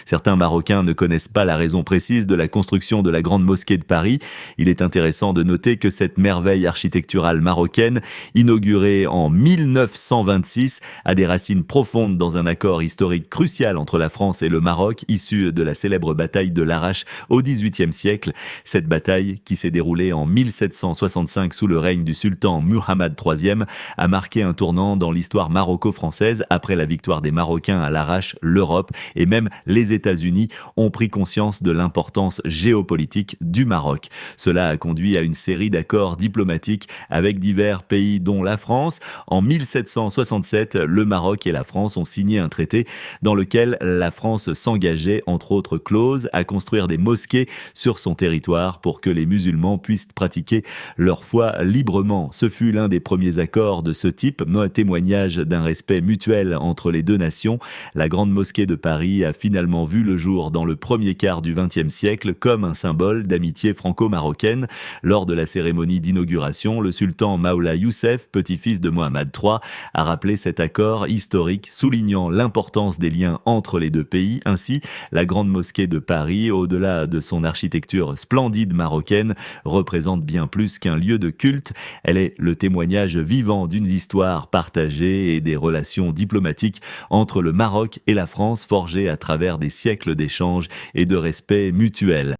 Certains Marocains ne connaissent pas la raison précise de la construction de la Grande Mosquée de Paris. Il est intéressant de noter que cette merveille architecturale marocaine, inaugurée en 1926, a des racines profondes dans un accord historique crucial entre la France et le Maroc, issu de la célèbre bataille de l'Arrache au XVIIIe siècle. Cette bataille, qui s'est déroulée en 1765 sous le règne du sultan Muhammad III, a marqué un tournant dans l'histoire maroco-française. Après la victoire des Marocains à l'Arrache, l'Europe et même les États-Unis ont pris conscience de l'importance géopolitique du Maroc. Cela a conduit à une série d'accords diplomatiques avec divers pays dont la France. En 1767, le Maroc et la France ont signé un traité dans lequel la France s'engageait, entre autres clauses, à construire des mosquées sur son territoire pour que les musulmans puissent pratiquer leur foi librement. Ce fut l'un des premiers accords de ce type, témoignage d'un respect mutuel entre les deux nations. La Grande Mosquée de Paris a finalement vu le jour dans le premier quart du XXe siècle comme un symbole d'amitié franco-marocaine. Lors de la cérémonie d'inauguration, le sultan Maoula Youssef, petit-fils de Mohamed III, a rappelé cet accord historique, soulignant l'importance des liens entre les deux pays. Ainsi, la Grande Mosquée de Paris, au-delà de son architecture splendide marocaine, représente bien plus qu'un lieu de culte. Elle est le témoignage vivant d'une histoire partagée et des relations diplomatiques entre le Maroc et la France forgées à travers des siècles d'échanges et de respect mutuel.